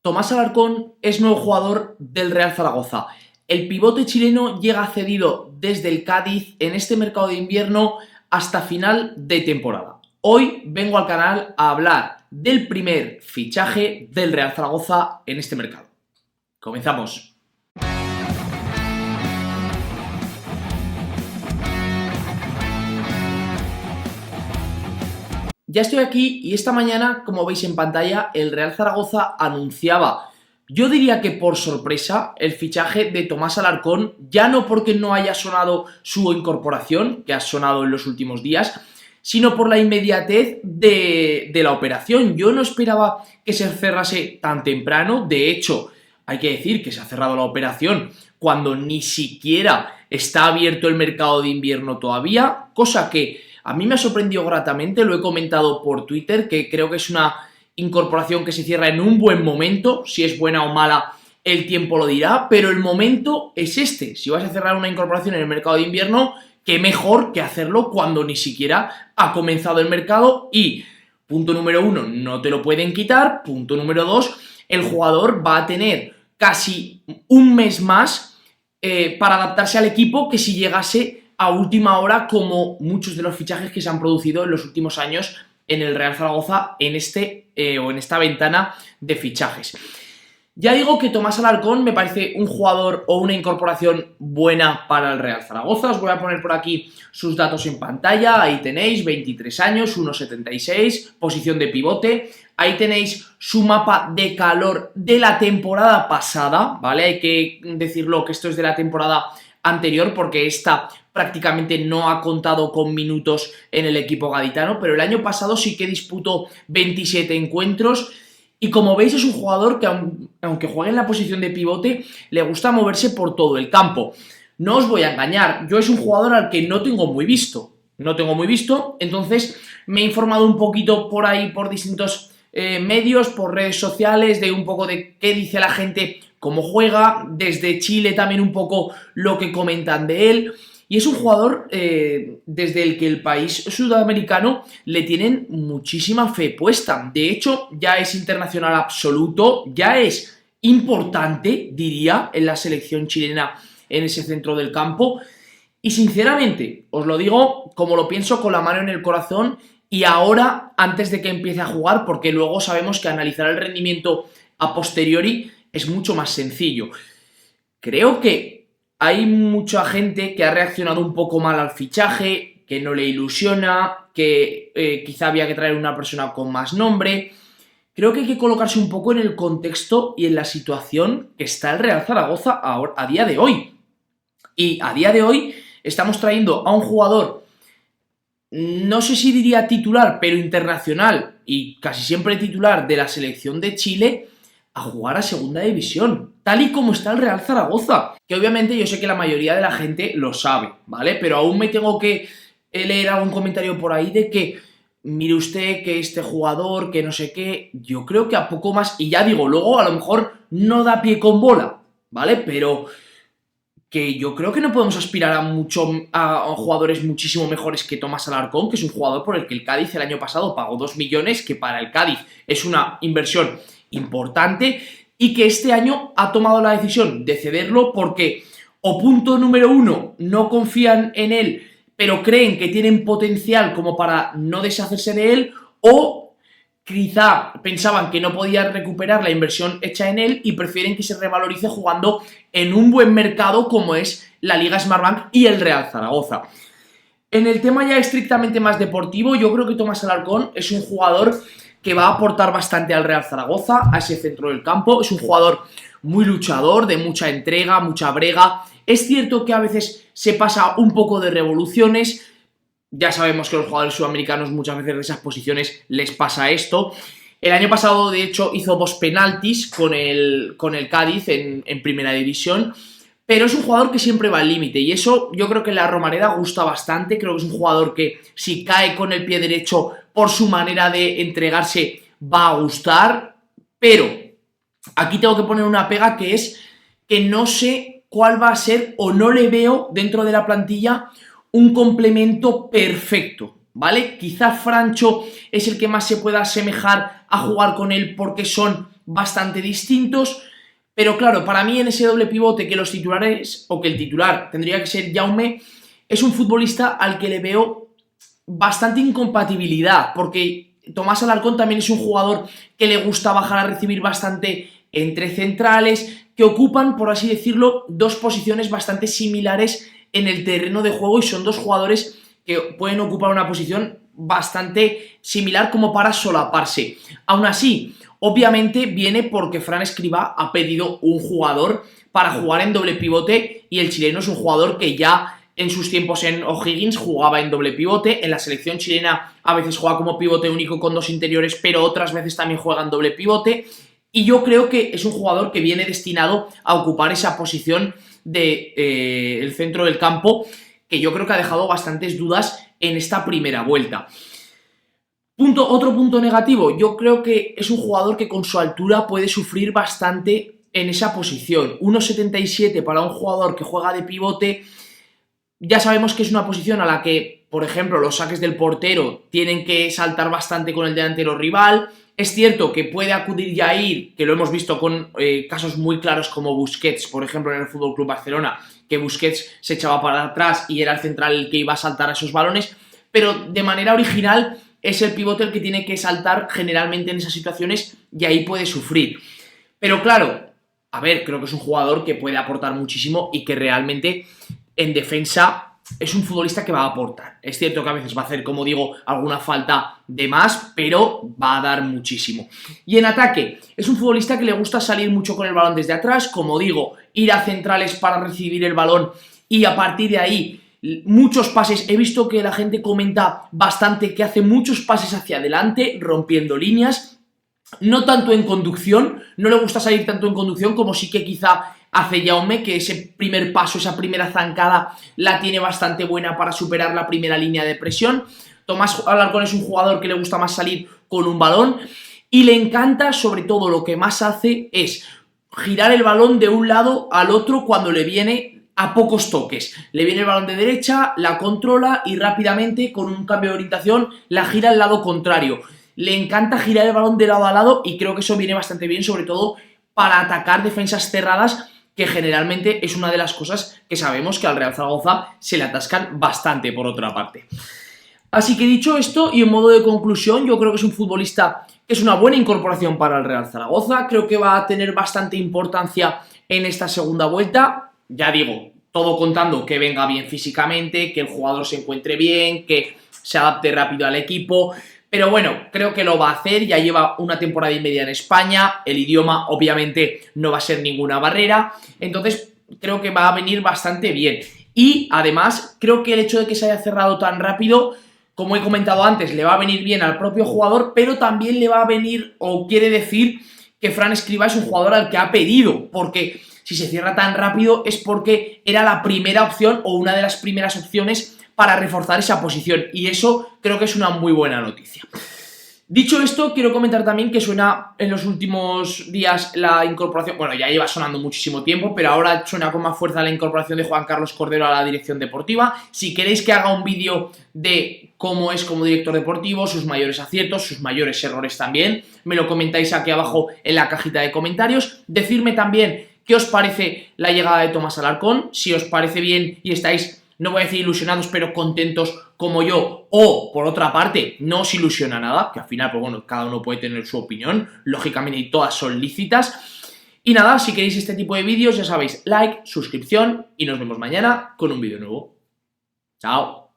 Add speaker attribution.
Speaker 1: Tomás Alarcón es nuevo jugador del Real Zaragoza. El pivote chileno llega cedido desde el Cádiz en este mercado de invierno hasta final de temporada. Hoy vengo al canal a hablar del primer fichaje del Real Zaragoza en este mercado. Comenzamos. Ya estoy aquí y esta mañana, como veis en pantalla, el Real Zaragoza anunciaba, yo diría que por sorpresa, el fichaje de Tomás Alarcón, ya no porque no haya sonado su incorporación, que ha sonado en los últimos días, sino por la inmediatez de la operación. Yo no esperaba que se cerrase tan temprano, de hecho, hay que decir que se ha cerrado la operación cuando ni siquiera está abierto el mercado de invierno todavía, cosa que a mí me ha sorprendido gratamente, lo he comentado por Twitter, que creo que es una incorporación que se cierra en un buen momento, si es buena o mala el tiempo lo dirá, pero el momento es este. Si vas a cerrar una incorporación en el mercado de invierno, qué mejor que hacerlo cuando ni siquiera ha comenzado el mercado y, punto número uno, no te lo pueden quitar, punto número dos, el jugador va a tener casi un mes más para adaptarse al equipo que si llegase a última hora, como muchos de los fichajes que se han producido en los últimos años en el Real Zaragoza en esta ventana de fichajes. Ya digo que Tomás Alarcón me parece un jugador o una incorporación buena para el Real Zaragoza. Os voy a poner por aquí sus datos en pantalla. Ahí tenéis, 23 años, 1,76, posición de pivote. Ahí tenéis su mapa de calor de la temporada pasada, ¿vale? Hay que decirlo que esto es de la temporada anterior porque esta prácticamente no ha contado con minutos en el equipo gaditano, pero el año pasado sí que disputó 27 encuentros y como veis es un jugador que aunque juegue en la posición de pivote le gusta moverse por todo el campo. No os voy a engañar, yo es un jugador al que no tengo muy visto, entonces me he informado un poquito por ahí, por distintos medios, por redes sociales, de un poco de qué dice la gente, cómo juega, desde Chile también un poco lo que comentan de él. Y es un jugador desde el que el país sudamericano le tienen muchísima fe puesta. De hecho, ya es internacional absoluto, ya es importante, diría, en la selección chilena en ese centro del campo. Y sinceramente, os lo digo como lo pienso, con la mano en el corazón, y ahora, antes de que empiece a jugar, porque luego sabemos que analizar el rendimiento a posteriori es mucho más sencillo. Creo que hay mucha gente que ha reaccionado un poco mal al fichaje, que no le ilusiona, que quizá había que traer una persona con más nombre. Creo que hay que colocarse un poco en el contexto y en la situación que está el Real Zaragoza a día de hoy. Y a día de hoy estamos trayendo a un jugador, no sé si diría titular, pero internacional y casi siempre titular de la selección de Chile, a jugar a segunda división, tal y como está el Real Zaragoza, que obviamente yo sé que la mayoría de la gente lo sabe, ¿vale? Pero aún me tengo que leer algún comentario por ahí de que mire usted que este jugador, que no sé qué, yo creo que a poco más, y ya digo, luego a lo mejor no da pie con bola, ¿vale? Pero que yo creo que no podemos aspirar a jugadores muchísimo mejores que Tomás Alarcón, que es un jugador por el que el Cádiz el año pasado pagó 2 millones, que para el Cádiz es una inversión importante, y que este año ha tomado la decisión de cederlo porque, o punto número uno, no confían en él, pero creen que tienen potencial como para no deshacerse de él, o quizá pensaban que no podían recuperar la inversión hecha en él y prefieren que se revalorice jugando en un buen mercado como es la Liga Smartbank y el Real Zaragoza. En el tema ya estrictamente más deportivo, yo creo que Tomás Alarcón es un jugador que va a aportar bastante al Real Zaragoza, a ese centro del campo. Es un jugador muy luchador, de mucha entrega, mucha brega. Es cierto que a veces se pasa un poco de revoluciones. Ya sabemos que a los jugadores sudamericanos muchas veces de esas posiciones les pasa esto. El año pasado, de hecho, hizo 2 penaltis con el Cádiz en primera división, pero es un jugador que siempre va al límite, y eso yo creo que en la Romareda gusta bastante. Creo que es un jugador que, si cae con el pie derecho por su manera de entregarse, va a gustar, pero aquí tengo que poner una pega, que es que no sé cuál va a ser, o no le veo dentro de la plantilla un complemento perfecto, ¿vale? Quizá Francho es el que más se pueda asemejar a jugar con él porque son bastante distintos. Pero claro, para mí en ese doble pivote que los titulares, o que el titular tendría que ser Jaume, es un futbolista al que le veo bastante incompatibilidad, porque Tomás Alarcón también es un jugador que le gusta bajar a recibir bastante entre centrales, que ocupan, por así decirlo, dos posiciones bastante similares en el terreno de juego y son dos jugadores que pueden ocupar una posición bastante similar como para solaparse. Aún así, obviamente viene porque Fran Escribá ha pedido un jugador para jugar en doble pivote y el chileno es un jugador que ya en sus tiempos en O'Higgins jugaba en doble pivote, en la selección chilena a veces juega como pivote único con dos interiores, pero otras veces también juega en doble pivote, y yo creo que es un jugador que viene destinado a ocupar esa posición de el centro del campo, que yo creo que ha dejado bastantes dudas en esta primera vuelta. Otro punto negativo, yo creo que es un jugador que con su altura puede sufrir bastante en esa posición. 1,77 para un jugador que juega de pivote. Ya sabemos que es una posición a la que, por ejemplo, los saques del portero tienen que saltar bastante con el delantero rival. Es cierto que puede acudir Yair, que lo hemos visto con casos muy claros como Busquets, por ejemplo, en el FC Barcelona, que Busquets se echaba para atrás y era el central el que iba a saltar a esos balones, pero de manera original es el pivote el que tiene que saltar generalmente en esas situaciones y ahí puede sufrir. Pero claro, a ver, creo que es un jugador que puede aportar muchísimo y que realmente en defensa es un futbolista que va a aportar. Es cierto que a veces va a hacer, como digo, alguna falta de más, pero va a dar muchísimo. Y en ataque, es un futbolista que le gusta salir mucho con el balón desde atrás, como digo, ir a centrales para recibir el balón y a partir de ahí muchos pases. He visto que la gente comenta bastante que hace muchos pases hacia adelante, rompiendo líneas. No tanto en conducción, no le gusta salir tanto en conducción como sí que quizá hace Jaume, que ese primer paso, esa primera zancada la tiene bastante buena para superar la primera línea de presión. Tomás Alarcón es un jugador que le gusta más salir con un balón y le encanta, sobre todo lo que más hace es girar el balón de un lado al otro cuando le viene a pocos toques. Le viene el balón de derecha, la controla y rápidamente con un cambio de orientación la gira al lado contrario. Le encanta girar el balón de lado a lado y creo que eso viene bastante bien, sobre todo para atacar defensas cerradas, que generalmente es una de las cosas que sabemos que al Real Zaragoza se le atascan bastante por otra parte. Así que dicho esto, y en modo de conclusión, yo creo que es un futbolista que es una buena incorporación para el Real Zaragoza, creo que va a tener bastante importancia en esta segunda vuelta, ya digo, todo contando que venga bien físicamente, que el jugador se encuentre bien, que se adapte rápido al equipo. Pero bueno, creo que lo va a hacer, ya lleva una temporada y media en España, el idioma obviamente no va a ser ninguna barrera, entonces creo que va a venir bastante bien. Y además creo que el hecho de que se haya cerrado tan rápido, como he comentado antes, le va a venir bien al propio jugador, pero también le va a venir, o quiere decir, que Fran Escribá es un jugador al que ha pedido, porque si se cierra tan rápido es porque era la primera opción o una de las primeras opciones para reforzar esa posición, y eso creo que es una muy buena noticia. Dicho esto, quiero comentar también que suena en los últimos días la incorporación, bueno, ya lleva sonando muchísimo tiempo, pero ahora suena con más fuerza la incorporación de Juan Carlos Cordero a la dirección deportiva. Si queréis que haga un vídeo de cómo es como director deportivo, sus mayores aciertos, sus mayores errores también, me lo comentáis aquí abajo en la cajita de comentarios. Decidme también qué os parece la llegada de Tomás Alarcón, si os parece bien y estáis, no voy a decir ilusionados, pero contentos como yo, o por otra parte, no os ilusiona nada, que al final, pues bueno, cada uno puede tener su opinión, lógicamente, y todas son lícitas. Y nada, si queréis este tipo de vídeos, ya sabéis, like, suscripción, y nos vemos mañana con un vídeo nuevo. Chao.